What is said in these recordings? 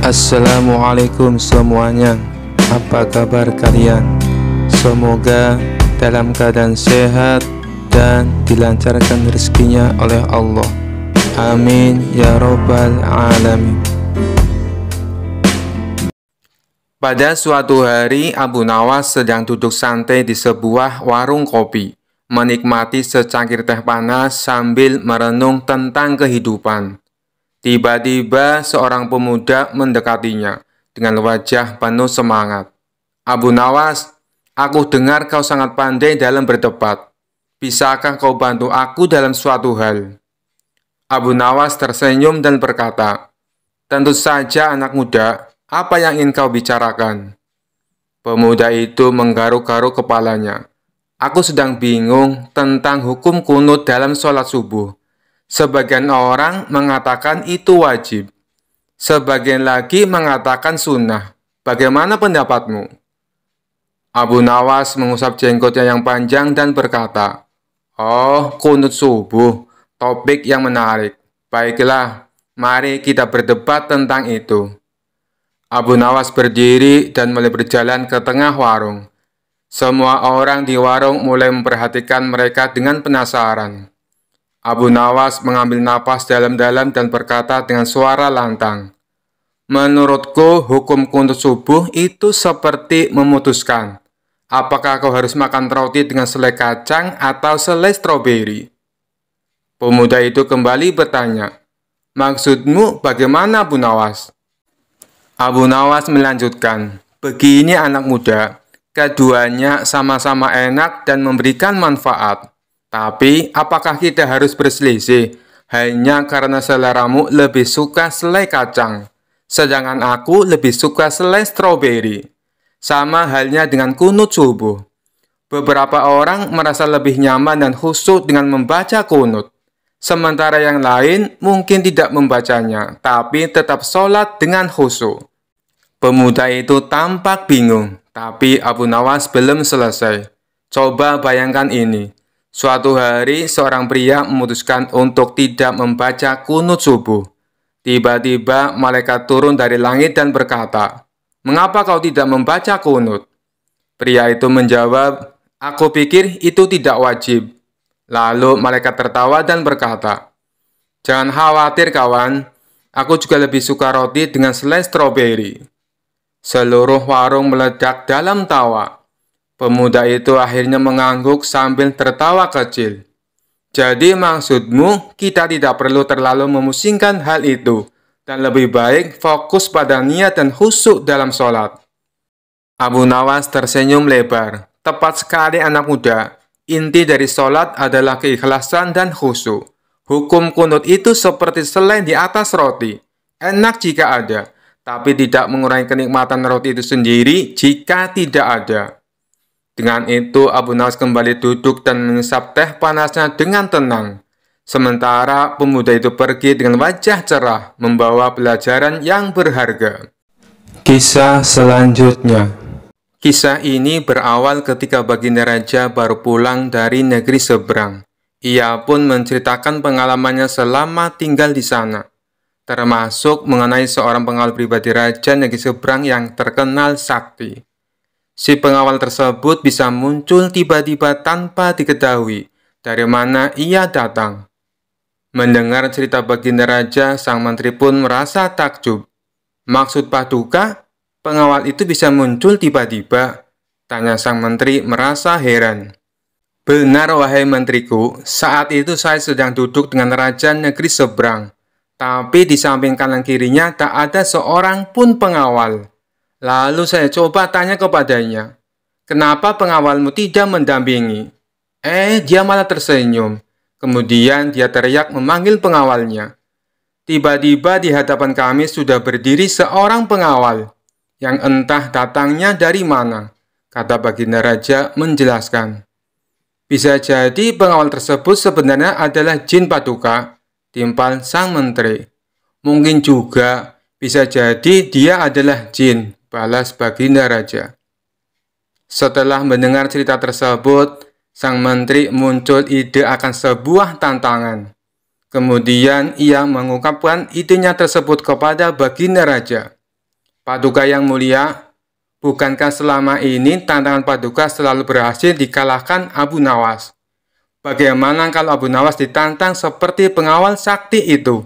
Assalamualaikum semuanya. Apa kabar kalian? Semoga dalam keadaan sehat dan dilancarkan rezekinya oleh Allah. Amin ya robbal alamin. Pada suatu hari, Abu Nawas sedang duduk santai di sebuah warung kopi, menikmati secangkir teh panas sambil merenung tentang kehidupan. Tiba-tiba seorang pemuda mendekatinya dengan wajah penuh semangat. "Abu Nawas, aku dengar kau sangat pandai dalam berdebat. Bisakah kau bantu aku dalam suatu hal?" Abu Nawas tersenyum dan berkata, "Tentu saja anak muda, apa yang ingin kau bicarakan?" Pemuda itu menggaruk-garuk kepalanya. "Aku sedang bingung tentang hukum kunut dalam sholat subuh. Sebagian orang mengatakan itu wajib. Sebagian lagi mengatakan sunnah. Bagaimana pendapatmu?" Abu Nawas mengusap jenggotnya yang panjang dan berkata, "Oh, kunut subuh, topik yang menarik. Baiklah, mari kita berdebat tentang itu." Abu Nawas berdiri dan mulai berjalan ke tengah warung. Semua orang di warung mulai memperhatikan mereka dengan penasaran. Abu Nawas mengambil napas dalam-dalam dan berkata dengan suara lantang, "Menurutku, hukum kunut subuh itu seperti memutuskan, apakah kau harus makan roti dengan selai kacang atau selai stroberi?" Pemuda itu kembali bertanya, "Maksudmu bagaimana, Abu Nawas?" Abu Nawas melanjutkan, "Begini anak muda, keduanya sama-sama enak dan memberikan manfaat. Tapi, apakah kita harus berselisih hanya karena seleramu lebih suka selai kacang, sedangkan aku lebih suka selai stroberi? Sama halnya dengan kunut subuh. Beberapa orang merasa lebih nyaman dan khusyuk dengan membaca kunut, sementara yang lain mungkin tidak membacanya, tapi tetap sholat dengan khusyuk." Pemuda itu tampak bingung, tapi Abu Nawas belum selesai. "Coba bayangkan ini. Suatu hari, seorang pria memutuskan untuk tidak membaca kunut subuh. Tiba-tiba, malaikat turun dari langit dan berkata, 'Mengapa kau tidak membaca kunut?' Pria itu menjawab, 'Aku pikir itu tidak wajib.' Lalu malaikat tertawa dan berkata, 'Jangan khawatir kawan, aku juga lebih suka roti dengan selai stroberi.' Seluruh warung meledak dalam tawa. Pemuda itu akhirnya mengangguk sambil tertawa kecil. "Jadi maksudmu kita tidak perlu terlalu memusingkan hal itu dan lebih baik fokus pada niat dan khusyuk dalam sholat." Abu Nawas tersenyum lebar. "Tepat sekali anak muda. Inti dari sholat adalah keikhlasan dan khusyuk. Hukum kunut itu seperti selai di atas roti. Enak jika ada, tapi tidak mengurangi kenikmatan roti itu sendiri jika tidak ada." Dengan itu, Abu Nawas kembali duduk dan mengisap teh panasnya dengan tenang. Sementara pemuda itu pergi dengan wajah cerah, membawa pelajaran yang berharga. Kisah selanjutnya. Kisah ini berawal ketika Baginda Raja baru pulang dari negeri seberang. Ia pun menceritakan pengalamannya selama tinggal di sana, termasuk mengenai seorang pengawal pribadi Raja negeri seberang yang terkenal sakti. Si pengawal tersebut bisa muncul tiba-tiba tanpa diketahui dari mana ia datang. Mendengar cerita Baginda Raja, sang menteri pun merasa takjub. "Maksud Paduka, pengawal itu bisa muncul tiba-tiba?" tanya sang menteri merasa heran. "Benar wahai menteriku, saat itu saya sedang duduk dengan raja negeri seberang, tapi di samping kanan kirinya tak ada seorang pun pengawal. Lalu saya coba tanya kepadanya, 'Kenapa pengawalmu tidak mendampingi?' Dia malah tersenyum. Kemudian dia teriak memanggil pengawalnya. Tiba-tiba di hadapan kami sudah berdiri seorang pengawal, yang entah datangnya dari mana," kata Baginda Raja menjelaskan. "Bisa jadi pengawal tersebut sebenarnya adalah jin Paduka," timpal sang menteri. "Mungkin juga bisa jadi dia adalah jin," balas Baginda Raja. Setelah mendengar cerita tersebut, sang menteri muncul ide akan sebuah tantangan. Kemudian ia mengungkapkan idenya tersebut kepada Baginda Raja. Paduka yang mulia, bukankah selama ini tantangan Paduka selalu berhasil dikalahkan Abu Nawas? Bagaimana kalau Abu Nawas ditantang seperti pengawal sakti itu?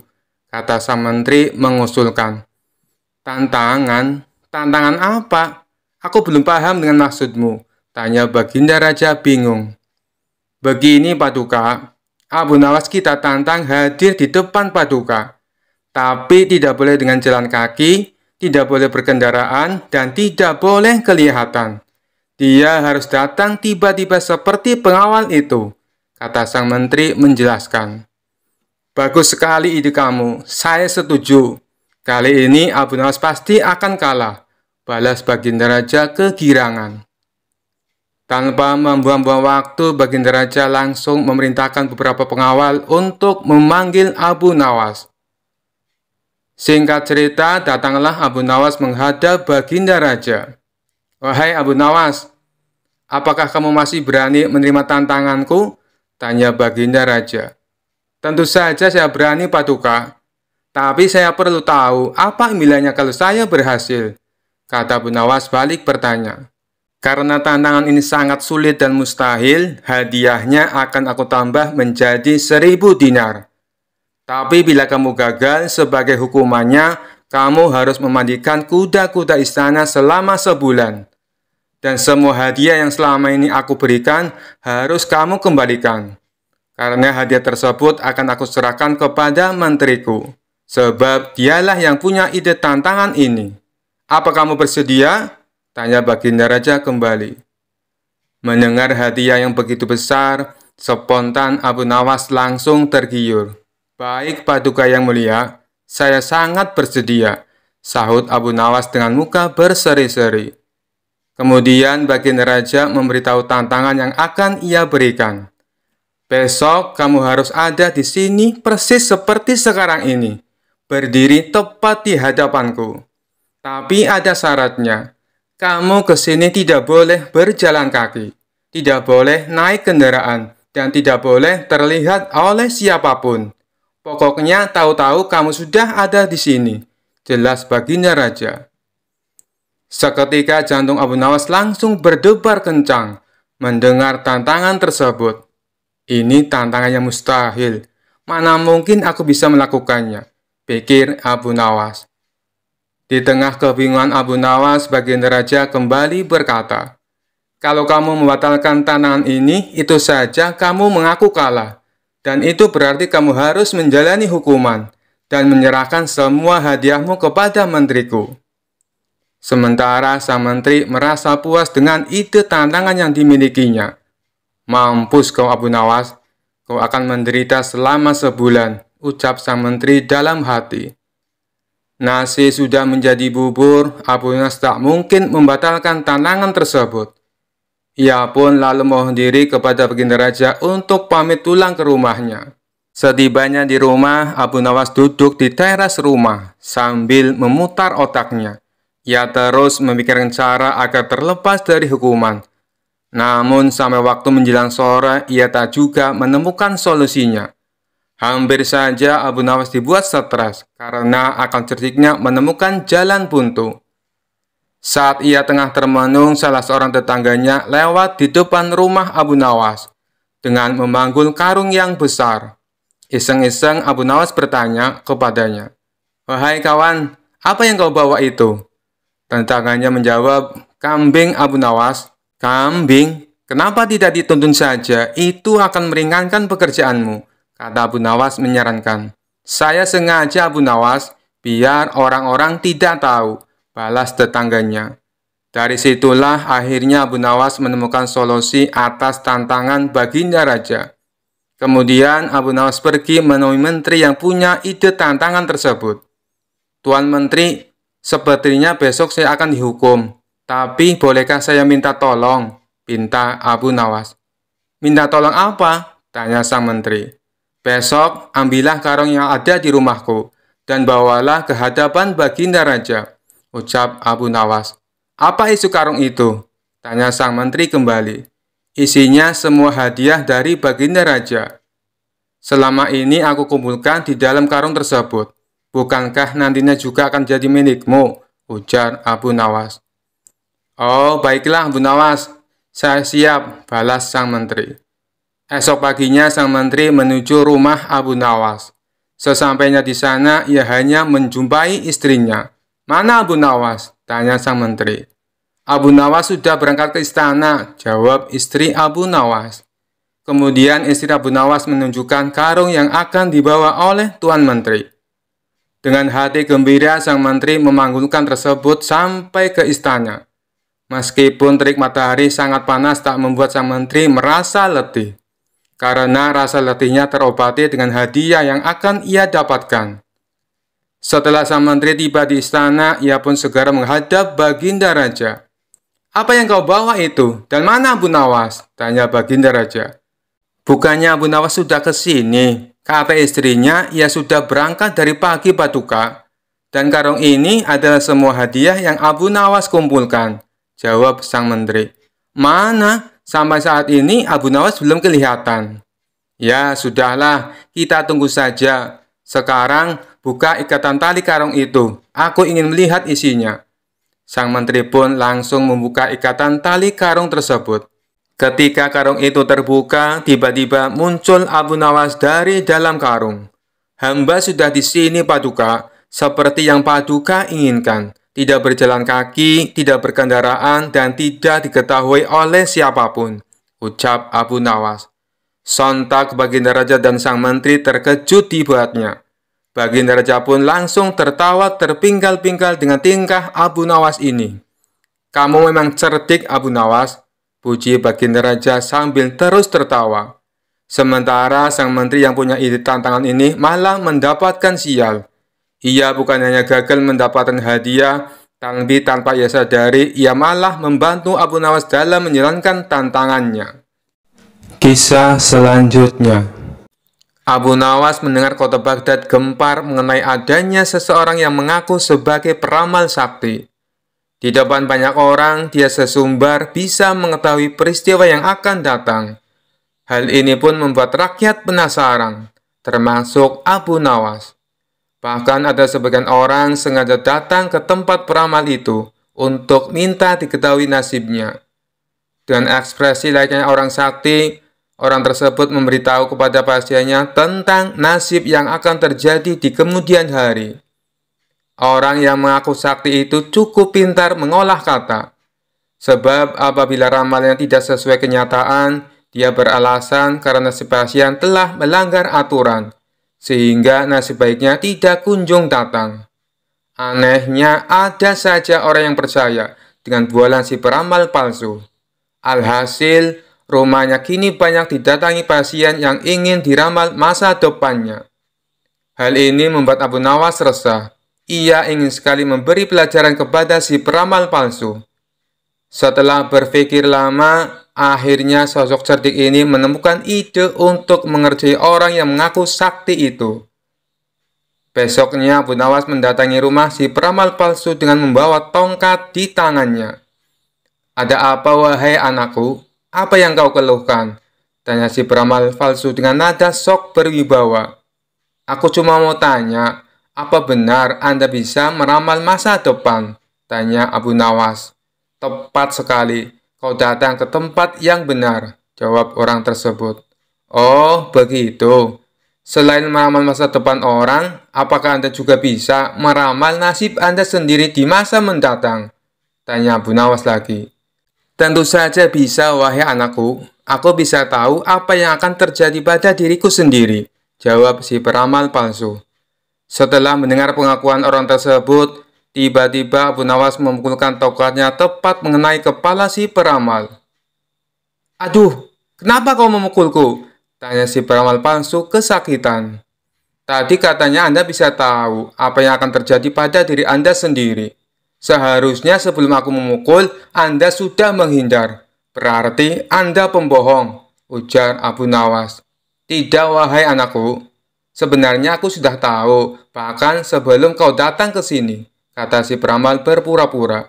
Kata sang menteri mengusulkan. Tantangan? Tantangan apa? Aku belum paham dengan maksudmu, tanya Baginda Raja bingung. Begini Paduka, Abu Nawas kita tantang hadir di depan Paduka. Tapi tidak boleh dengan jalan kaki, tidak boleh berkendaraan, dan tidak boleh kelihatan. Dia harus datang tiba-tiba seperti pengawal itu, kata sang menteri menjelaskan. Bagus sekali ide kamu, saya setuju. Kali ini Abu Nawas pasti akan kalah, balas Baginda Raja kegirangan. Tanpa membuang-buang waktu, Baginda Raja langsung memerintahkan beberapa pengawal untuk memanggil Abu Nawas. Singkat cerita, datanglah Abu Nawas menghadap Baginda Raja. Wahai Abu Nawas, apakah kamu masih berani menerima tantanganku? Tanya Baginda Raja. Tentu saja saya berani Paduka. Tapi saya perlu tahu apa nilainya kalau saya berhasil, kata Abu Nawas balik bertanya. Karena tantangan ini sangat sulit dan mustahil, hadiahnya akan aku tambah menjadi 1000 dinar. Tapi bila kamu gagal, sebagai hukumannya, kamu harus memandikan kuda-kuda istana selama sebulan. Dan semua hadiah yang selama ini aku berikan harus kamu kembalikan. Karena hadiah tersebut akan aku serahkan kepada menteriku. Sebab dialah yang punya ide tantangan ini. Apa kamu bersedia? Tanya Baginda Raja kembali. Mendengar hadiah yang begitu besar, spontan Abu Nawas langsung tergiur. Baik Paduka yang mulia, saya sangat bersedia, sahut Abu Nawas dengan muka berseri-seri. Kemudian Baginda Raja memberitahu tantangan yang akan ia berikan. Besok kamu harus ada di sini persis seperti sekarang ini. Berdiri tepat di hadapanku. Tapi ada syaratnya. Kamu ke sini tidak boleh berjalan kaki, tidak boleh naik kendaraan, dan tidak boleh terlihat oleh siapapun. Pokoknya tahu-tahu kamu sudah ada di sini, jelas Baginda Raja. Seketika jantung Abu Nawas langsung berdebar kencang mendengar tantangan tersebut. Ini tantangan yang mustahil. Mana mungkin aku bisa melakukannya? Pikir Abu Nawas. Di tengah kebingungan Abu Nawas, Baginda Raja kembali berkata, kalau kamu membatalkan tantangan ini, itu saja kamu mengaku kalah. Dan itu berarti kamu harus menjalani hukuman dan menyerahkan semua hadiahmu kepada menteriku. Sementara sang menteri merasa puas dengan ide tantangan yang dimilikinya. Mampus kau Abu Nawas, kau akan menderita selama sebulan, ucap sang menteri dalam hati. Nasi sudah menjadi bubur, Abu Nawas tak mungkin membatalkan tantangan tersebut. Ia pun lalu mohon diri kepada Baginda Raja untuk pamit pulang ke rumahnya. Setibanya di rumah, Abu Nawas duduk di teras rumah sambil memutar otaknya. Ia terus memikirkan cara agar terlepas dari hukuman. Namun sampai waktu menjelang sore, ia tak juga menemukan solusinya. Hampir saja Abu Nawas dibuat stres karena akan cerdiknya menemukan jalan buntu. Saat ia tengah termenung, salah seorang tetangganya lewat di depan rumah Abu Nawas dengan memanggul karung yang besar. Iseng-iseng Abu Nawas bertanya kepadanya, "Wahai kawan, apa yang kau bawa itu?" Tetangganya menjawab, "Kambing Abu Nawas." "Kambing? Kenapa tidak dituntun saja? Itu akan meringankan pekerjaanmu," kata Abu Nawas menyarankan. "Saya sengaja Abu Nawas, biar orang-orang tidak tahu," balas tetangganya. Dari situlah akhirnya Abu Nawas menemukan solusi atas tantangan Baginda Raja. Kemudian Abu Nawas pergi menemui menteri yang punya ide tantangan tersebut. "Tuan Menteri, sepertinya besok saya akan dihukum. Tapi bolehkah saya minta tolong?" pinta Abu Nawas. "Minta tolong apa?" tanya sang menteri. "Besok ambillah karung yang ada di rumahku dan bawalah ke hadapan Baginda Raja," ucap Abu Nawas. "Apa isi karung itu?" tanya sang menteri kembali. "Isinya semua hadiah dari Baginda Raja. Selama ini aku kumpulkan di dalam karung tersebut. Bukankah nantinya juga akan jadi milikmu?" ujar Abu Nawas. Oh, baiklah Abu Nawas, saya siap, balas sang menteri. Esok paginya sang menteri menuju rumah Abu Nawas. Sesampainya di sana, ia hanya menjumpai istrinya. Mana Abu Nawas? Tanya sang menteri. Abu Nawas sudah berangkat ke istana, jawab istri Abu Nawas. Kemudian istri Abu Nawas menunjukkan karung yang akan dibawa oleh Tuan Menteri. Dengan hati gembira, sang menteri memanggulkan tersebut sampai ke istana. Meskipun terik matahari sangat panas tak membuat sang menteri merasa letih, karena rasa letihnya terobati dengan hadiah yang akan ia dapatkan. Setelah sang menteri tiba di istana, ia pun segera menghadap Baginda Raja. Apa yang kau bawa itu? Dan mana Abu Nawas? Tanya Baginda Raja. Bukannya Abu Nawas sudah ke sini? Kata istrinya, ia sudah berangkat dari pagi Paduka. Dan karung ini adalah semua hadiah yang Abu Nawas kumpulkan, jawab sang menteri. Mana? Sampai saat ini Abu Nawas belum kelihatan. Ya, sudahlah, kita tunggu saja. Sekarang, buka ikatan tali karung itu. Aku ingin melihat isinya. Sang menteri pun langsung membuka ikatan tali karung tersebut. Ketika karung itu terbuka, tiba-tiba muncul Abu Nawas dari dalam karung. Hamba sudah di sini Paduka, seperti yang Paduka inginkan. Tidak berjalan kaki, tidak berkendaraan, dan tidak diketahui oleh siapapun, ucap Abu Nawas. Sontak Baginda Raja dan sang menteri terkejut dibuatnya. Baginda Raja pun langsung tertawa terpinggal-pinggal dengan tingkah Abu Nawas ini. Kamu memang cerdik Abu Nawas, puji Baginda Raja sambil terus tertawa. Sementara sang menteri yang punya ide tantangan ini malah mendapatkan sial. Ia bukan hanya gagal mendapatkan hadiah, tapi tanpa ia sadari, ia malah membantu Abu Nawas dalam menjalankan tantangannya. Kisah selanjutnya. Abu Nawas mendengar kota Baghdad gempar mengenai adanya seseorang yang mengaku sebagai peramal sakti. Di depan banyak orang, dia sesumbar bisa mengetahui peristiwa yang akan datang. Hal ini pun membuat rakyat penasaran, termasuk Abu Nawas. Bahkan ada sebagian orang sengaja datang ke tempat peramal itu untuk minta diketahui nasibnya. Dengan ekspresi layaknya orang sakti, orang tersebut memberitahu kepada pasiennya tentang nasib yang akan terjadi di kemudian hari. Orang yang mengaku sakti itu cukup pintar mengolah kata. Sebab apabila ramalannya tidak sesuai kenyataan, dia beralasan karena si pasien telah melanggar aturan, sehingga nasib baiknya tidak kunjung datang. Anehnya, ada saja orang yang percaya dengan bualan si peramal palsu. Alhasil, rumahnya kini banyak didatangi pasien yang ingin diramal masa depannya. Hal ini membuat Abu Nawas resah. Ia ingin sekali memberi pelajaran kepada si peramal palsu. Setelah berpikir lama, akhirnya sosok cerdik ini menemukan ide untuk mengerjai orang yang mengaku sakti itu. Besoknya Abu Nawas mendatangi rumah si peramal palsu dengan membawa tongkat di tangannya. Ada apa wahai anakku? Apa yang kau keluhkan? Tanya si peramal palsu dengan nada sok berwibawa. Aku cuma mau tanya, apa benar Anda bisa meramal masa depan? Tanya Abu Nawas. Tepat sekali, kau datang ke tempat yang benar, jawab orang tersebut. Oh, begitu. Selain meramal masa depan orang, apakah Anda juga bisa meramal nasib Anda sendiri di masa mendatang? Tanya Abu Nawas lagi. Tentu saja bisa, wahai anakku. Aku bisa tahu apa yang akan terjadi pada diriku sendiri, jawab si peramal palsu. Setelah mendengar pengakuan orang tersebut, tiba-tiba Abu Nawas memukulkan tongkatnya tepat mengenai kepala si peramal. Aduh, kenapa kau memukulku? Tanya si peramal palsu kesakitan. Tadi katanya Anda bisa tahu apa yang akan terjadi pada diri Anda sendiri. Seharusnya sebelum aku memukul, Anda sudah menghindar. Berarti Anda pembohong, ujar Abu Nawas. Tidak, wahai anakku. Sebenarnya aku sudah tahu, bahkan sebelum kau datang ke sini, kata si peramal berpura-pura.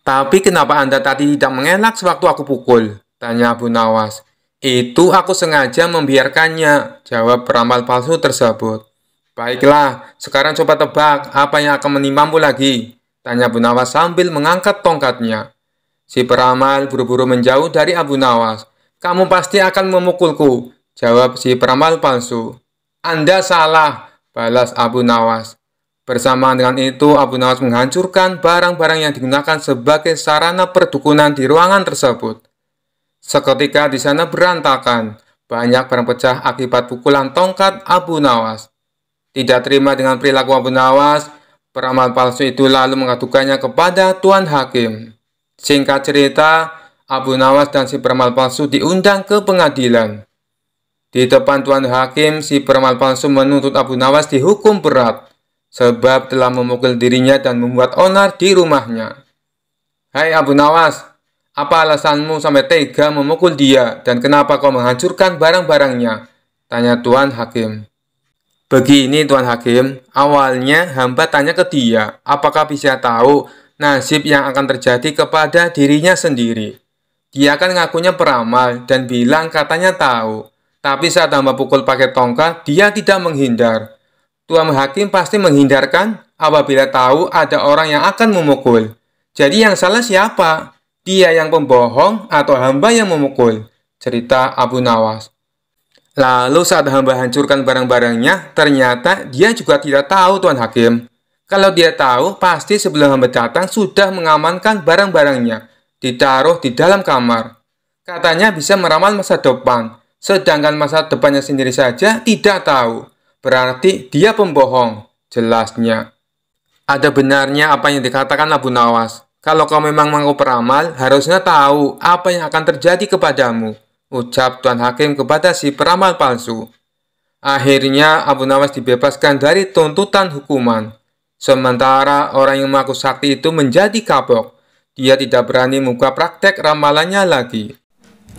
Tapi kenapa Anda tadi tidak mengelak sewaktu aku pukul? Tanya Abu Nawas. Itu aku sengaja membiarkannya, jawab peramal palsu tersebut. Baiklah, sekarang coba tebak apa yang akan menimpamu lagi, tanya Abu Nawas sambil mengangkat tongkatnya. Si peramal buru-buru menjauh dari Abu Nawas. Kamu pasti akan memukulku, jawab si peramal palsu. Anda salah, balas Abu Nawas. Bersamaan dengan itu, Abu Nawas menghancurkan barang-barang yang digunakan sebagai sarana perdukunan di ruangan tersebut. Seketika di sana berantakan, banyak barang pecah akibat pukulan tongkat Abu Nawas. Tidak terima dengan perilaku Abu Nawas, peramal palsu itu lalu mengadukannya kepada Tuan Hakim. Singkat cerita, Abu Nawas dan si peramal palsu diundang ke pengadilan. Di depan Tuan Hakim, si peramal palsu menuntut Abu Nawas dihukum berat, sebab telah memukul dirinya dan membuat onar di rumahnya. Hai Abu Nawas, apa alasanmu sampai tega memukul dia dan kenapa kau menghancurkan barang-barangnya? Tanya Tuan Hakim. Begini Tuan Hakim, awalnya hamba tanya ke dia, apakah bisa tahu nasib yang akan terjadi kepada dirinya sendiri. Dia kan ngakunya peramal dan bilang katanya tahu, tapi saat hamba pukul pakai tongkat, dia tidak menghindar. Tuan Hakim pasti menghindarkan apabila tahu ada orang yang akan memukul. Jadi yang salah siapa? Dia yang pembohong atau hamba yang memukul? Cerita Abu Nawas. Lalu saat hamba hancurkan barang-barangnya, ternyata dia juga tidak tahu Tuan Hakim. Kalau dia tahu, pasti sebelum hamba datang sudah mengamankan barang-barangnya, ditaruh di dalam kamar. Katanya bisa meramal masa depan, sedangkan masa depannya sendiri saja tidak tahu. Berarti dia pembohong, jelasnya. Ada benarnya apa yang dikatakan Abu Nawas. Kalau kau memang mengaku peramal, harusnya tahu apa yang akan terjadi kepadamu, ucap Tuan Hakim kepada si peramal palsu. Akhirnya Abu Nawas dibebaskan dari tuntutan hukuman. Sementara orang yang mengaku sakti itu menjadi kapok. Dia tidak berani membuka praktek ramalannya lagi.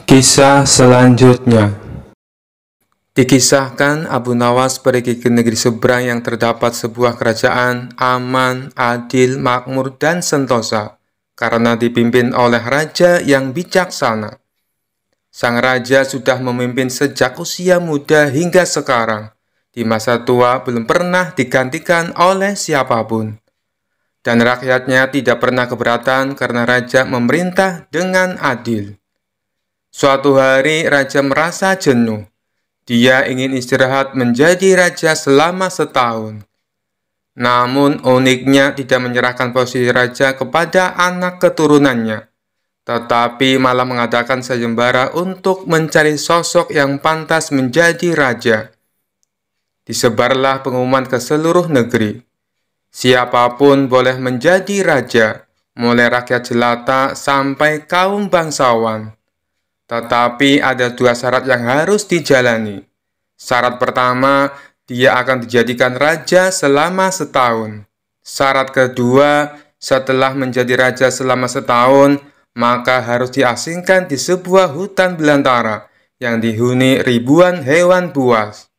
Kisah selanjutnya. Dikisahkan Abu Nawas pergi ke negeri seberang yang terdapat sebuah kerajaan aman, adil, makmur, dan sentosa karena dipimpin oleh raja yang bijaksana. Sang raja sudah memimpin sejak usia muda hingga sekarang. Di masa tua belum pernah digantikan oleh siapapun. Dan rakyatnya tidak pernah keberatan karena raja memerintah dengan adil. Suatu hari raja merasa jenuh. Dia ingin istirahat menjadi raja selama setahun. Namun uniknya tidak menyerahkan posisi raja kepada anak keturunannya, tetapi malah mengadakan sayembara untuk mencari sosok yang pantas menjadi raja. Disebarlah pengumuman ke seluruh negeri. Siapapun boleh menjadi raja, mulai rakyat jelata sampai kaum bangsawan. Tetapi ada dua syarat yang harus dijalani. Syarat pertama, dia akan dijadikan raja selama setahun. Syarat kedua, setelah menjadi raja selama setahun, maka harus diasingkan di sebuah hutan belantara yang dihuni ribuan hewan buas.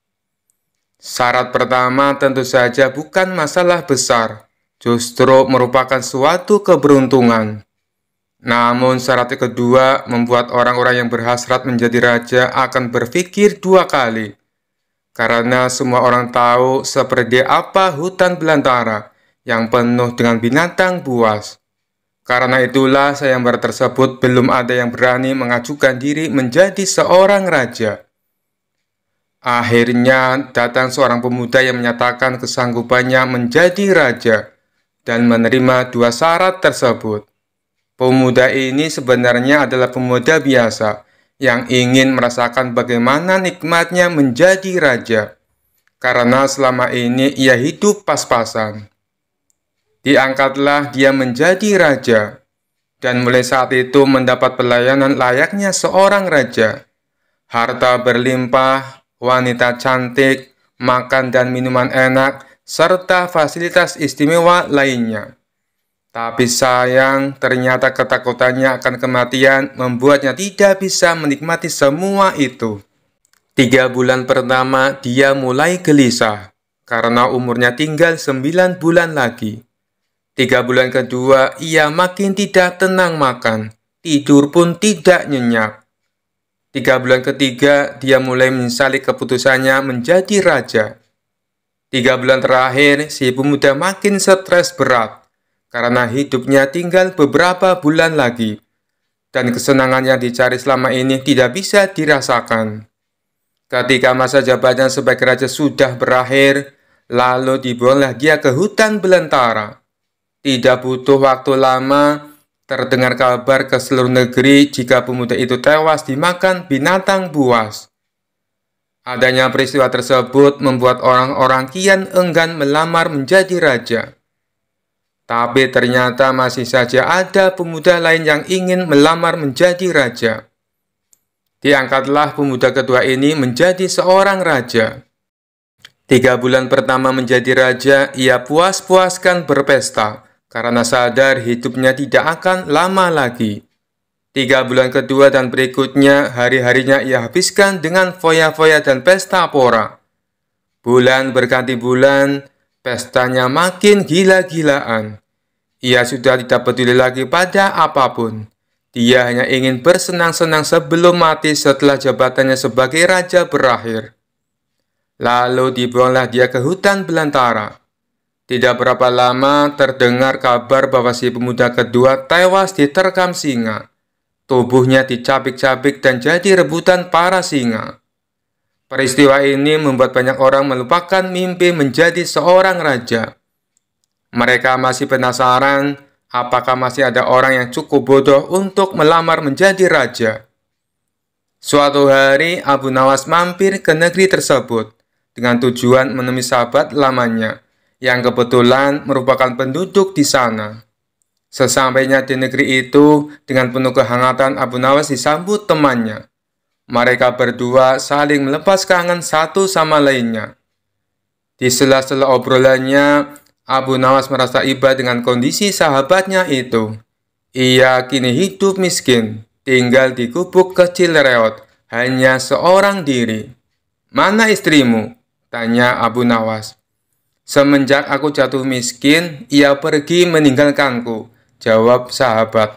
Syarat pertama tentu saja bukan masalah besar, justru merupakan suatu keberuntungan. Namun syarat kedua membuat orang-orang yang berhasrat menjadi raja akan berpikir dua kali. Karena semua orang tahu seperti apa hutan belantara yang penuh dengan binatang buas. Karena itulah sayembara tersebut belum ada yang berani mengajukan diri menjadi seorang raja. Akhirnya datang seorang pemuda yang menyatakan kesanggupannya menjadi raja dan menerima dua syarat tersebut. Pemuda ini sebenarnya adalah pemuda biasa yang ingin merasakan bagaimana nikmatnya menjadi raja, karena selama ini ia hidup pas-pasan. Diangkatlah dia menjadi raja, dan mulai saat itu mendapat pelayanan layaknya seorang raja. Harta berlimpah, wanita cantik, makan dan minuman enak, serta fasilitas istimewa lainnya. Tapi sayang, ternyata ketakutannya akan kematian membuatnya tidak bisa menikmati semua itu. 3 bulan pertama, dia mulai gelisah, karena umurnya tinggal 9 bulan lagi. 3 bulan kedua, ia makin tidak tenang makan, tidur pun tidak nyenyak. 3 bulan ketiga, dia mulai menyesali keputusannya menjadi raja. 3 bulan terakhir, si pemuda makin stres berat. karena hidupnya tinggal beberapa bulan lagi, dan kesenangan yang dicari selama ini tidak bisa dirasakan. Ketika masa jabatan sebagai raja sudah berakhir, lalu dibuanglah dia ke hutan belantara. Tidak butuh waktu lama, terdengar kabar ke seluruh negeri jika pemuda itu tewas dimakan binatang buas. Adanya peristiwa tersebut membuat orang-orang kian enggan melamar menjadi raja. Tapi ternyata masih saja ada pemuda lain yang ingin melamar menjadi raja. Diangkatlah pemuda kedua ini menjadi seorang raja. 3 bulan pertama menjadi raja, ia puas-puaskan berpesta, karena sadar hidupnya tidak akan lama lagi. 3 bulan kedua dan berikutnya, hari-harinya ia habiskan dengan foya-foya dan pesta pora. Bulan berganti bulan, pestanya makin gila-gilaan. Ia sudah tidak peduli lagi pada apapun. Dia hanya ingin bersenang-senang sebelum mati setelah jabatannya sebagai raja berakhir. Lalu dibuanglah dia ke hutan belantara. Tidak berapa lama terdengar kabar bahwa si pemuda kedua tewas diterkam singa. Tubuhnya dicabik-cabik dan jadi rebutan para singa. Peristiwa ini membuat banyak orang melupakan mimpi menjadi seorang raja. Mereka masih penasaran apakah masih ada orang yang cukup bodoh untuk melamar menjadi raja. Suatu hari Abu Nawas mampir ke negeri tersebut dengan tujuan menemui sahabat lamanya yang kebetulan merupakan penduduk di sana. Sesampainya di negeri itu, dengan penuh kehangatan Abu Nawas disambut temannya. Mereka berdua saling melepas kangen satu sama lainnya. Di sela-sela obrolannya, Abu Nawas merasa iba dengan kondisi sahabatnya itu. Ia kini hidup miskin, tinggal di gubuk kecil reot, hanya seorang diri. "Mana istrimu?" tanya Abu Nawas. "Semenjak aku jatuh miskin, ia pergi meninggalkanku," jawab sahabat.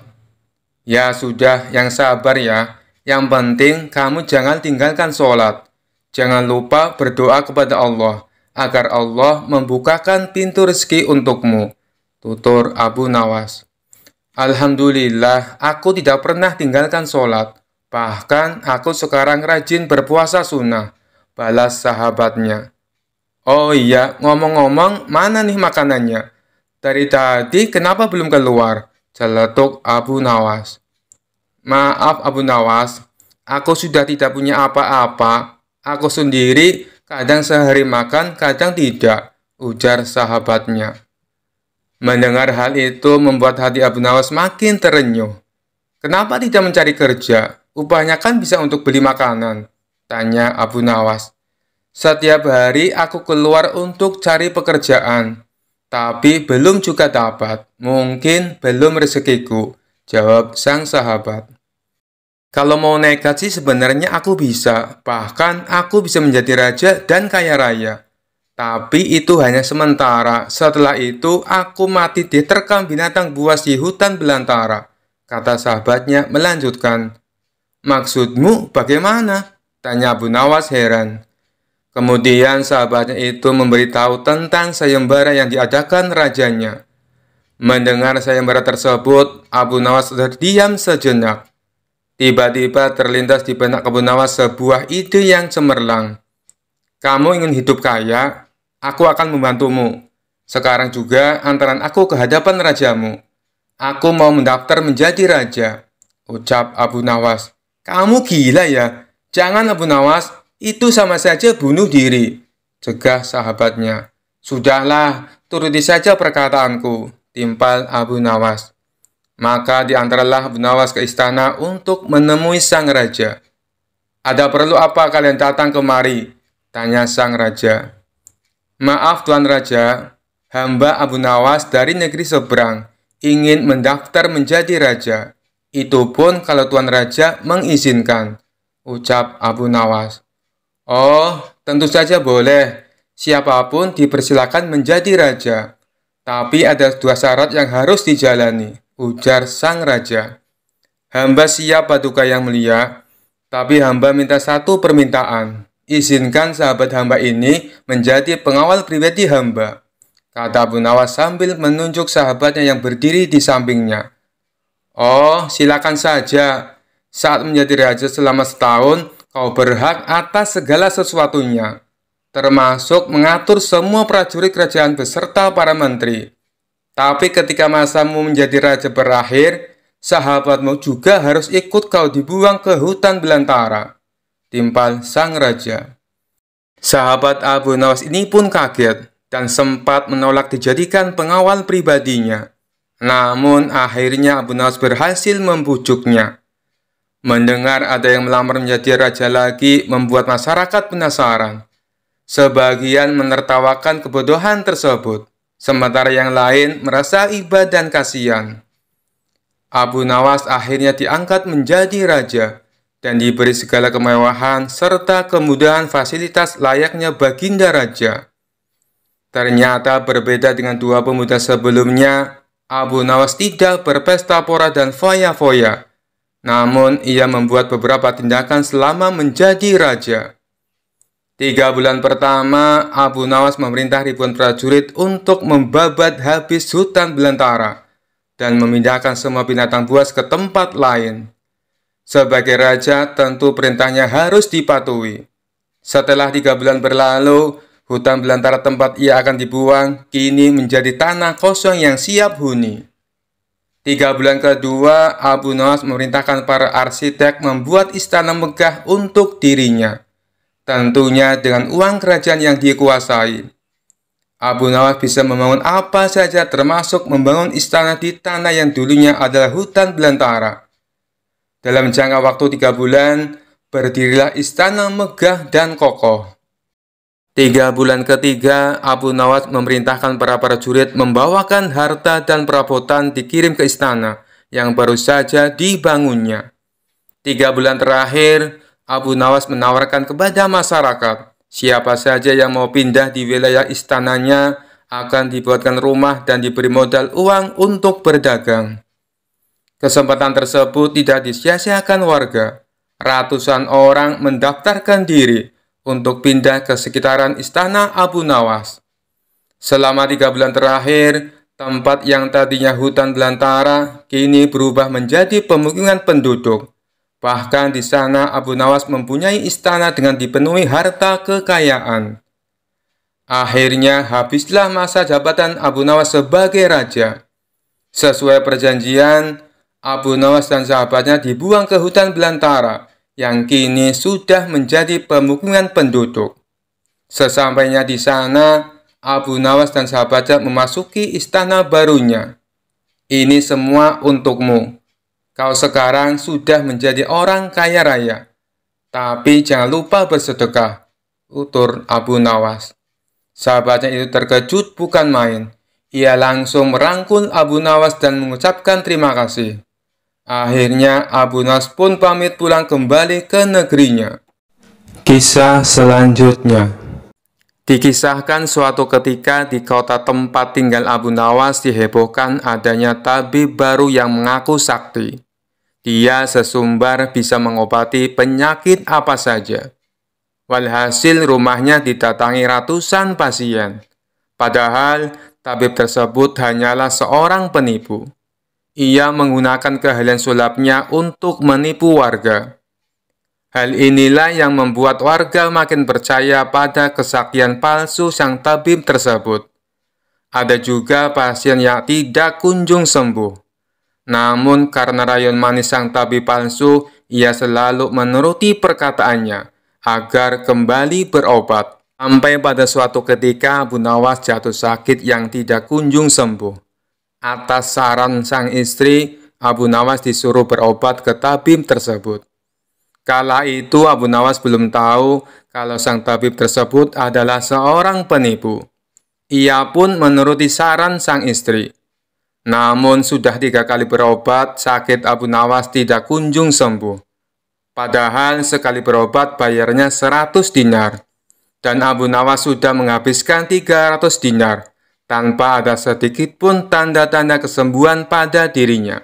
"Ya sudah, yang sabar ya. Yang penting kamu jangan tinggalkan sholat. Jangan lupa berdoa kepada Allah, agar Allah membukakan pintu rezeki untukmu," tutur Abu Nawas. "Alhamdulillah, aku tidak pernah tinggalkan sholat. Bahkan aku sekarang rajin berpuasa sunnah," balas sahabatnya. "Oh iya, ngomong-ngomong, mana nih makanannya? Dari tadi kenapa belum keluar?" celetuk Abu Nawas. "Maaf Abu Nawas, aku sudah tidak punya apa-apa. Aku sendiri kadang sehari makan, kadang tidak," ujar sahabatnya. Mendengar hal itu membuat hati Abu Nawas makin terenyuh. "Kenapa tidak mencari kerja? Upahnya kan bisa untuk beli makanan," tanya Abu Nawas. "Setiap hari aku keluar untuk cari pekerjaan, tapi belum juga dapat. Mungkin belum rezekiku," jawab sang sahabat. "Kalau mau nekat sih sebenarnya aku bisa. Bahkan aku bisa menjadi raja dan kaya raya. Tapi itu hanya sementara. Setelah itu aku mati diterkam binatang buas di hutan belantara," kata sahabatnya melanjutkan. "Maksudmu bagaimana?" tanya Abu Nawas heran. Kemudian sahabatnya itu memberitahu tentang sayembara yang diadakan rajanya. Mendengar sayembara tersebut, Abu Nawas terdiam sejenak. Tiba-tiba terlintas di benak Abu Nawas sebuah ide yang cemerlang. "Kamu ingin hidup kaya? Aku akan membantumu. Sekarang juga antaran aku ke hadapan rajamu. Aku mau mendaftar menjadi raja," ucap Abu Nawas. "Kamu gila ya? Jangan Abu Nawas, itu sama saja bunuh diri," cegah sahabatnya. "Sudahlah, turuti saja perkataanku," timpal Abu Nawas. Maka diantaralah Abu Nawas ke istana untuk menemui sang raja. "Ada perlu apa kalian datang kemari?" tanya sang raja. "Maaf Tuan Raja, hamba Abu Nawas dari negeri seberang ingin mendaftar menjadi raja. Itu pun kalau Tuan Raja mengizinkan," ucap Abu Nawas. "Oh, tentu saja boleh. Siapapun dipersilakan menjadi raja. Tapi ada 2 syarat yang harus dijalani," ujar sang raja. "Hamba siap Paduka Yang Mulia, tapi hamba minta satu permintaan. Izinkan sahabat hamba ini menjadi pengawal pribadi hamba. kata Abu Nawas sambil menunjuk sahabatnya yang berdiri di sampingnya. "Oh, silakan saja. Saat menjadi raja selama setahun, kau berhak atas segala sesuatunya, termasuk mengatur semua prajurit kerajaan beserta para menteri. Tapi ketika masamu menjadi raja berakhir, sahabatmu juga harus ikut kau dibuang ke hutan belantara," timpal sang raja. Sahabat Abu Nawas ini pun kaget dan sempat menolak dijadikan pengawal pribadinya. Namun akhirnya Abu Nawas berhasil membujuknya. Mendengar ada yang melamar menjadi raja lagi membuat masyarakat penasaran. Sebagian menertawakan kebodohan tersebut, sementara yang lain merasa iba dan kasihan. Abu Nawas akhirnya diangkat menjadi raja dan diberi segala kemewahan serta kemudahan fasilitas layaknya baginda raja. Ternyata berbeda dengan dua pemuda sebelumnya, Abu Nawas tidak berpesta pora dan foya-foya. Namun ia membuat beberapa tindakan selama menjadi raja. 3 bulan pertama, Abu Nawas memerintah ribuan prajurit untuk membabat habis hutan belantara dan memindahkan semua binatang buas ke tempat lain. Sebagai raja, tentu perintahnya harus dipatuhi. Setelah 3 bulan berlalu, hutan belantara tempat ia akan dibuang kini menjadi tanah kosong yang siap huni. 3 bulan kedua, Abu Nawas memerintahkan para arsitek membuat istana megah untuk dirinya, tentunya dengan uang kerajaan yang dikuasai. Abu Nawas bisa membangun apa saja termasuk membangun istana di tanah yang dulunya adalah hutan belantara. Dalam jangka waktu 3 bulan, berdirilah istana megah dan kokoh. 3 bulan ketiga, Abu Nawas memerintahkan para prajurit membawakan harta dan perabotan dikirim ke istana yang baru saja dibangunnya. 3 bulan terakhir, Abu Nawas menawarkan kepada masyarakat, siapa saja yang mau pindah di wilayah istananya akan dibuatkan rumah dan diberi modal uang untuk berdagang. Kesempatan tersebut tidak disia-siakan warga. Ratusan orang mendaftarkan diri untuk pindah ke sekitaran istana Abu Nawas. Selama 3 bulan terakhir, tempat yang tadinya hutan belantara kini berubah menjadi pemukiman penduduk. Bahkan di sana Abu Nawas mempunyai istana dengan dipenuhi harta kekayaan. Akhirnya habislah masa jabatan Abu Nawas sebagai raja. Sesuai perjanjian, Abu Nawas dan sahabatnya dibuang ke hutan belantara yang kini sudah menjadi pemukiman penduduk. Sesampainya di sana, Abu Nawas dan sahabatnya memasuki istana barunya. "Ini semua untukmu. Kau sekarang sudah menjadi orang kaya raya. Tapi jangan lupa bersedekah," utur Abu Nawas. Sahabatnya itu terkejut bukan main. Ia langsung merangkul Abu Nawas dan mengucapkan terima kasih. Akhirnya Abu Nawas pun pamit pulang kembali ke negerinya. Kisah selanjutnya. Dikisahkan suatu ketika di kota tempat tinggal Abu Nawas dihebohkan adanya tabib baru yang mengaku sakti. Dia sesumbar bisa mengobati penyakit apa saja. Walhasil rumahnya didatangi ratusan pasien. Padahal tabib tersebut hanyalah seorang penipu. Ia menggunakan keahlian sulapnya untuk menipu warga. Hal inilah yang membuat warga makin percaya pada kesaktian palsu sang tabib tersebut. Ada juga pasien yang tidak kunjung sembuh. Namun karena rayon manis sang tabib palsu, ia selalu menuruti perkataannya agar kembali berobat. Sampai pada suatu ketika Abu Nawas jatuh sakit yang tidak kunjung sembuh. Atas saran sang istri, Abu Nawas disuruh berobat ke tabib tersebut. Kala itu Abu Nawas belum tahu kalau sang tabib tersebut adalah seorang penipu. Ia pun menuruti saran sang istri. Namun sudah 3 kali berobat, sakit Abu Nawas tidak kunjung sembuh. Padahal sekali berobat bayarnya 100 dinar. Dan Abu Nawas sudah menghabiskan 300 dinar. Tanpa ada sedikit pun tanda-tanda kesembuhan pada dirinya.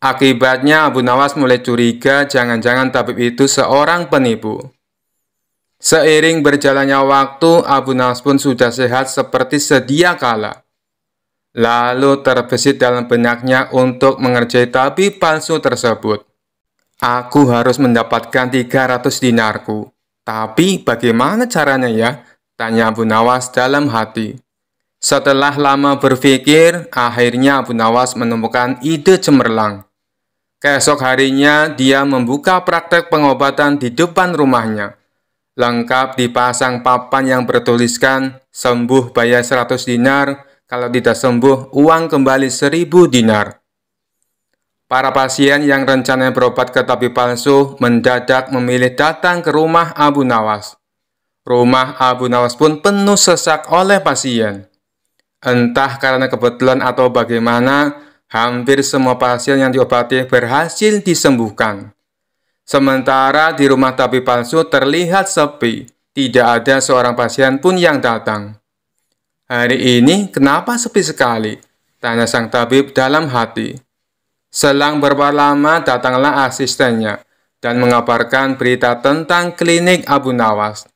Akibatnya Abu Nawas mulai curiga jangan-jangan tabib itu seorang penipu. Seiring berjalannya waktu, Abu Nawas pun sudah sehat seperti sedia kala. Lalu terbesit dalam benaknya untuk mengerjai tabib palsu tersebut. Aku harus mendapatkan 300 dinarku. Tapi bagaimana caranya ya? Tanya Abu Nawas dalam hati. Setelah lama berpikir, akhirnya Abu Nawas menemukan ide cemerlang. Keesok harinya, dia membuka praktek pengobatan di depan rumahnya. Lengkap dipasang papan yang bertuliskan, sembuh bayar 100 dinar, kalau tidak sembuh, uang kembali 1000 dinar. Para pasien yang rencananya berobat ke tabib palsu mendadak memilih datang ke rumah Abu Nawas. Rumah Abu Nawas pun penuh sesak oleh pasien. Entah karena kebetulan atau bagaimana, hampir semua pasien yang diobati berhasil disembuhkan. Sementara di rumah tabib palsu terlihat sepi, tidak ada seorang pasien pun yang datang. Hari ini kenapa sepi sekali? Tanya sang tabib dalam hati. Selang beberapa lama datanglah asistennya dan mengabarkan berita tentang klinik Abu Nawas.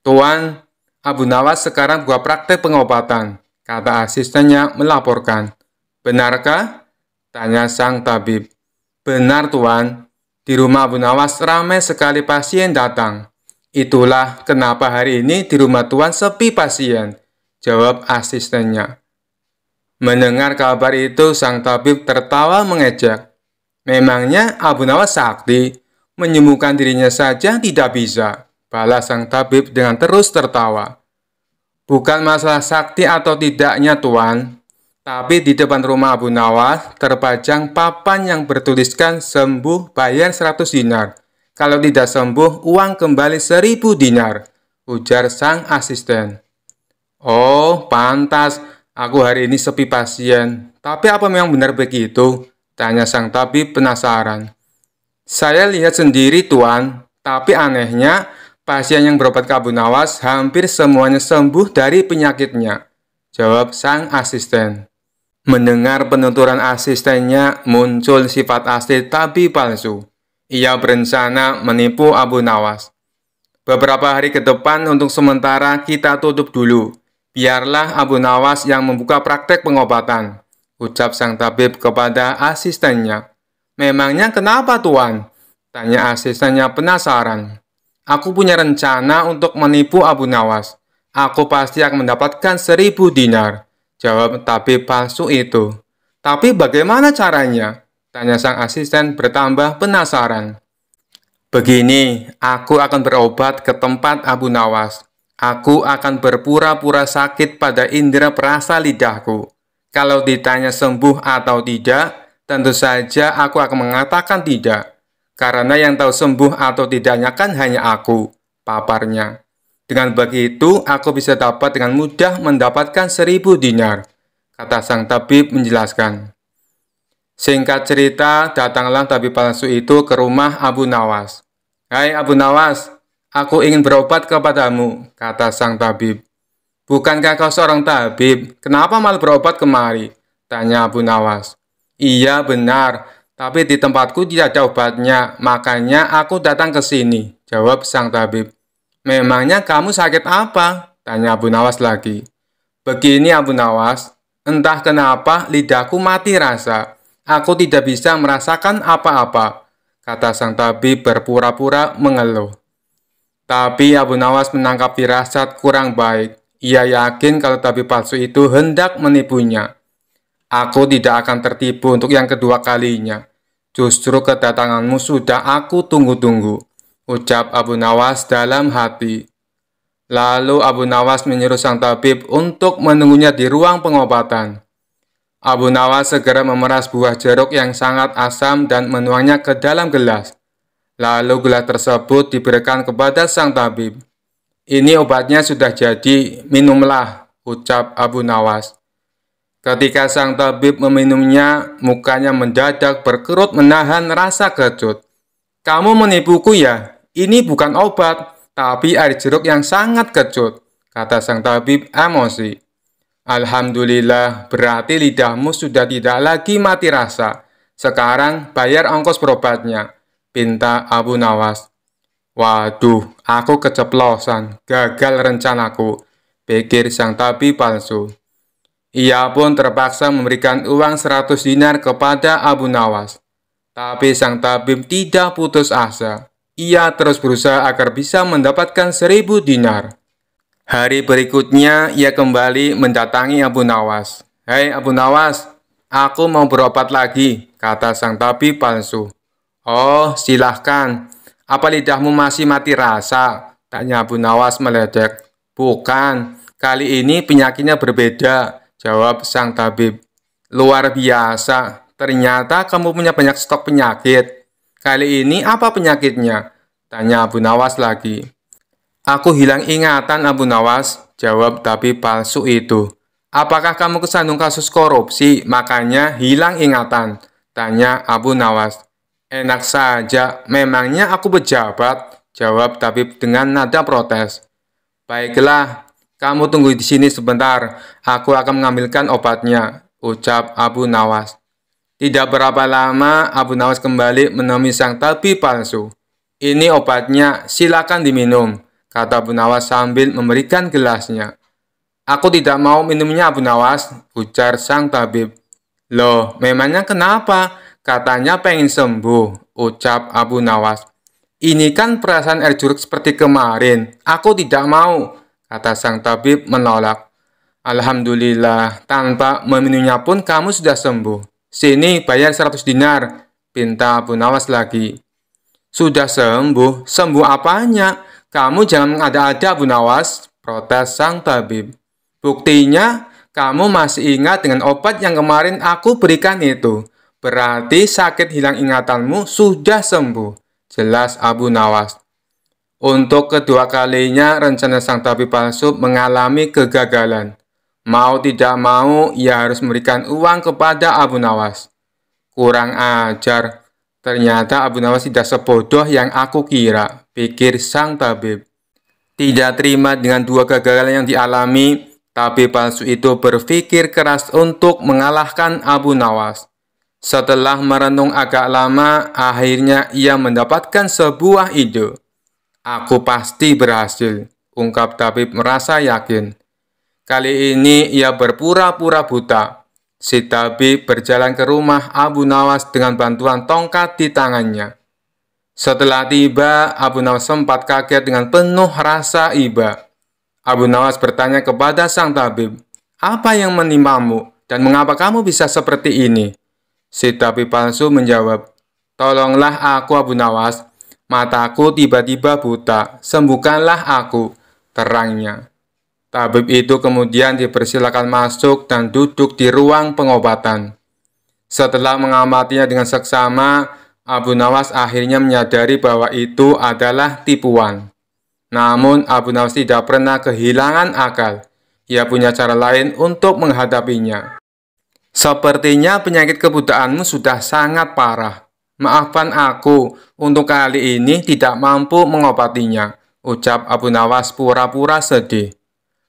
Tuan, Abu Nawas sekarang buka praktek pengobatan, kata asistennya melaporkan. Benarkah? Tanya sang tabib. Benar, Tuan. Di rumah Abu Nawas ramai sekali pasien datang. Itulah kenapa hari ini di rumah Tuan sepi pasien, jawab asistennya. Mendengar kabar itu, sang tabib tertawa mengejek. Memangnya Abu Nawas sakti, menyembuhkan dirinya saja tidak bisa, balas sang tabib dengan terus tertawa. Bukan masalah sakti atau tidaknya, Tuan. Tapi di depan rumah Abu Nawas terpajang papan yang bertuliskan sembuh bayar 100 dinar. Kalau tidak sembuh, uang kembali 1000 dinar, ujar sang asisten. Oh, pantas. Aku hari ini sepi pasien. Tapi apa memang benar begitu? Tanya sang tabib penasaran. Saya lihat sendiri, Tuan. Tapi anehnya, pasien yang berobat ke Abu Nawas hampir semuanya sembuh dari penyakitnya, jawab sang asisten. Mendengar penuturan asistennya, muncul sifat asli tabib palsu. Ia berencana menipu Abu Nawas. Beberapa hari ke depan untuk sementara kita tutup dulu. Biarlah Abu Nawas yang membuka praktek pengobatan, ucap sang tabib kepada asistennya. Memangnya kenapa, Tuan? Tanya asistennya penasaran. Aku punya rencana untuk menipu Abu Nawas. Aku pasti akan mendapatkan 1000 dinar. Jawab tabib palsu itu. Tapi bagaimana caranya? Tanya sang asisten bertambah penasaran. Begini, aku akan berobat ke tempat Abu Nawas. Aku akan berpura-pura sakit pada indera perasa lidahku. Kalau ditanya sembuh atau tidak, tentu saja aku akan mengatakan tidak. Karena yang tahu sembuh atau tidaknya kan hanya aku, paparnya. Dengan begitu, aku bisa dapat dengan mudah mendapatkan 1000 dinar, kata sang tabib menjelaskan. Singkat cerita, datanglah tabib palsu itu ke rumah Abu Nawas. Hai Abu Nawas, aku ingin berobat kepadamu, kata sang tabib. Bukankah kau seorang tabib? Kenapa malah berobat kemari? Tanya Abu Nawas. Iya benar, tapi di tempatku tidak ada obatnya, makanya aku datang ke sini, jawab sang tabib. Memangnya kamu sakit apa? Tanya Abu Nawas lagi. Begini Abu Nawas, entah kenapa lidahku mati rasa. Aku tidak bisa merasakan apa-apa, kata sang tabib berpura-pura mengeluh. Tapi Abu Nawas menangkap firasat kurang baik. Ia yakin kalau tabib palsu itu hendak menipunya. Aku tidak akan tertipu untuk yang kedua kalinya. Justru kedatanganmu sudah aku tunggu-tunggu, ucap Abu Nawas dalam hati. Lalu Abu Nawas menyuruh sang tabib untuk menunggunya di ruang pengobatan. Abu Nawas segera memeras buah jeruk yang sangat asam dan menuangnya ke dalam gelas. Lalu gelas tersebut diberikan kepada sang tabib. Ini obatnya sudah jadi, minumlah, ucap Abu Nawas. Ketika sang tabib meminumnya, mukanya mendadak berkerut menahan rasa kecut. Kamu menipuku ya? Ini bukan obat, tapi air jeruk yang sangat kecut, kata sang tabib emosi. Alhamdulillah, berarti lidahmu sudah tidak lagi mati rasa. Sekarang bayar ongkos berobatnya, pinta Abu Nawas. Waduh, aku keceplosan, gagal rencanaku, pikir sang tabib palsu. Ia pun terpaksa memberikan uang 100 dinar kepada Abu Nawas. Tapi sang tabib tidak putus asa. Ia terus berusaha agar bisa mendapatkan 1.000 dinar. Hari berikutnya, ia kembali mendatangi Abu Nawas. "Hei Abu Nawas, aku mau berobat lagi," kata sang tabib palsu. "Oh, silahkan. Apa lidahmu masih mati rasa?" tanya Abu Nawas meledek. "Bukan, kali ini penyakitnya berbeda," jawab sang tabib. "Luar biasa, ternyata kamu punya banyak stok penyakit. Kali ini apa penyakitnya?" tanya Abu Nawas lagi. "Aku hilang ingatan Abu Nawas," jawab tabib palsu itu. "Apakah kamu kesandung kasus korupsi, makanya hilang ingatan?" tanya Abu Nawas. "Enak saja, memangnya aku pejabat?" jawab tabib dengan nada protes. "Baiklah, kamu tunggu di sini sebentar, aku akan mengambilkan obatnya," ucap Abu Nawas. Tidak berapa lama, Abu Nawas kembali menemui sang tabib palsu. "Ini obatnya, silakan diminum," kata Abu Nawas sambil memberikan gelasnya. "Aku tidak mau minumnya Abu Nawas," ujar sang tabib. "Loh, memangnya kenapa? Katanya pengen sembuh," ucap Abu Nawas. "Ini kan perasaan air jeruk seperti kemarin. Aku tidak mau," kata sang tabib menolak. "Alhamdulillah, tanpa meminumnya pun kamu sudah sembuh. Sini bayar 100 dinar, pinta Abu Nawas lagi. "Sudah sembuh? Sembuh apanya? Kamu jangan mengada-ada Abu Nawas," protes sang tabib. "Buktinya, kamu masih ingat dengan obat yang kemarin aku berikan itu. Berarti sakit hilang ingatanmu sudah sembuh," jelas Abu Nawas. Untuk kedua kalinya, rencana sang tabib palsu mengalami kegagalan. Mau tidak mau, ia harus memberikan uang kepada Abu Nawas. Kurang ajar. Ternyata Abu Nawas tidak sebodoh yang aku kira, pikir sang tabib. Tidak terima dengan dua kegagalan yang dialami, tabib palsu itu berpikir keras untuk mengalahkan Abu Nawas. Setelah merenung agak lama, akhirnya ia mendapatkan sebuah ide. "Aku pasti berhasil," ungkap tabib merasa yakin. Kali ini ia berpura-pura buta. Si tabib berjalan ke rumah Abu Nawas dengan bantuan tongkat di tangannya. Setelah tiba, Abu Nawas sempat kaget dengan penuh rasa iba. Abu Nawas bertanya kepada sang tabib, "Apa yang menimpamu dan mengapa kamu bisa seperti ini?" Si tabib palsu menjawab, "Tolonglah aku Abu Nawas, mataku tiba-tiba buta, sembuhkanlah aku," terangnya. Tabib itu kemudian dipersilakan masuk dan duduk di ruang pengobatan. Setelah mengamatinya dengan seksama, Abu Nawas akhirnya menyadari bahwa itu adalah tipuan. Namun Abu Nawas tidak pernah kehilangan akal. Ia punya cara lain untuk menghadapinya. "Sepertinya penyakit kebutaanmu sudah sangat parah. Maafkan aku, untuk kali ini tidak mampu mengobatinya," ucap Abu Nawas pura-pura sedih.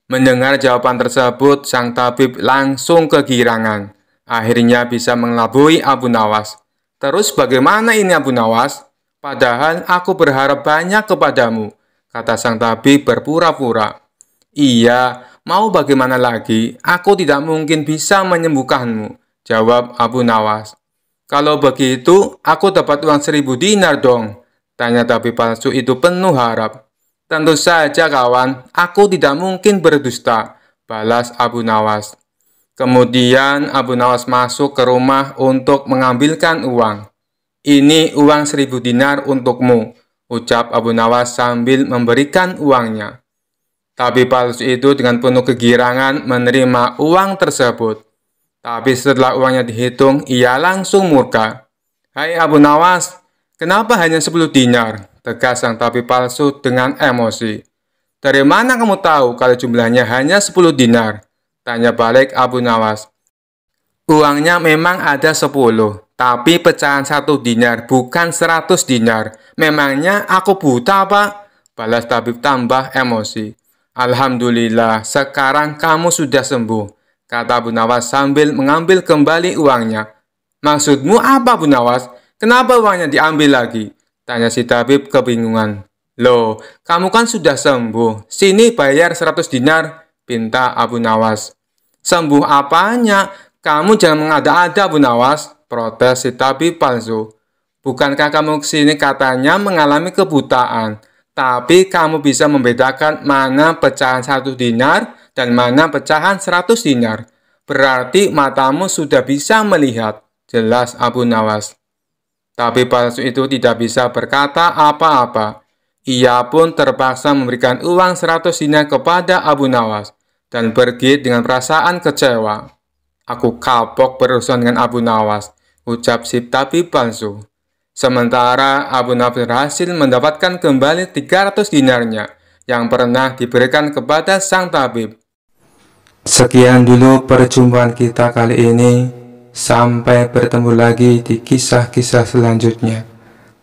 Mendengar jawaban tersebut, sang tabib langsung kegirangan. Akhirnya bisa mengelabui Abu Nawas. "Terus bagaimana ini Abu Nawas? Padahal aku berharap banyak kepadamu," kata sang tabib berpura-pura. "Iya, mau bagaimana lagi? Aku tidak mungkin bisa menyembuhkanmu," jawab Abu Nawas. "Kalau begitu, aku dapat uang 1.000 dinar dong," tanya tabib palsu itu penuh harap. "Tentu saja kawan, aku tidak mungkin berdusta," balas Abu Nawas. Kemudian Abu Nawas masuk ke rumah untuk mengambilkan uang. "Ini uang 1.000 dinar untukmu," ucap Abu Nawas sambil memberikan uangnya. Tabib palsu itu dengan penuh kegirangan menerima uang tersebut. Tapi setelah uangnya dihitung, ia langsung murka. "Hai Abu Nawas, kenapa hanya 10 dinar?" tegas sang tabib palsu dengan emosi. "Dari mana kamu tahu kalau jumlahnya hanya 10 dinar? Tanya balik Abu Nawas. "Uangnya memang ada 10, tapi pecahan 1 dinar, bukan 100 dinar. Memangnya aku buta, Pak?" balas tabib tambah emosi. "Alhamdulillah, sekarang kamu sudah sembuh," kata Abu Nawas sambil mengambil kembali uangnya. "Maksudmu apa Abu Nawas? Kenapa uangnya diambil lagi?" tanya si tabib kebingungan. Loh, kamu kan sudah sembuh. Sini bayar 100 dinar, pinta Abu Nawas. Sembuh apanya? Kamu jangan mengada-ada, Abu Nawas, protes si tabib palsu. Bukankah kamu kesini katanya mengalami kebutaan, tapi kamu bisa membedakan mana pecahan 1 dinar dan mana pecahan 100 dinar. Berarti matamu sudah bisa melihat, jelas Abu Nawas. Tabib palsu itu tidak bisa berkata apa-apa. Ia pun terpaksa memberikan uang 100 dinar kepada Abu Nawas dan pergi dengan perasaan kecewa. Aku kapok berurusan dengan Abu Nawas, ucap si tabib palsu. Sementara Abu Nawas berhasil mendapatkan kembali 300 dinarnya yang pernah diberikan kepada sang tabib. Sekian dulu perjumpaan kita kali ini. Sampai bertemu lagi di kisah-kisah selanjutnya.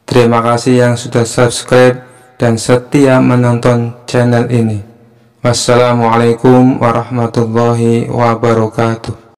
Terima kasih yang sudah subscribe dan setia menonton channel ini. Wassalamualaikum warahmatullahi wabarakatuh.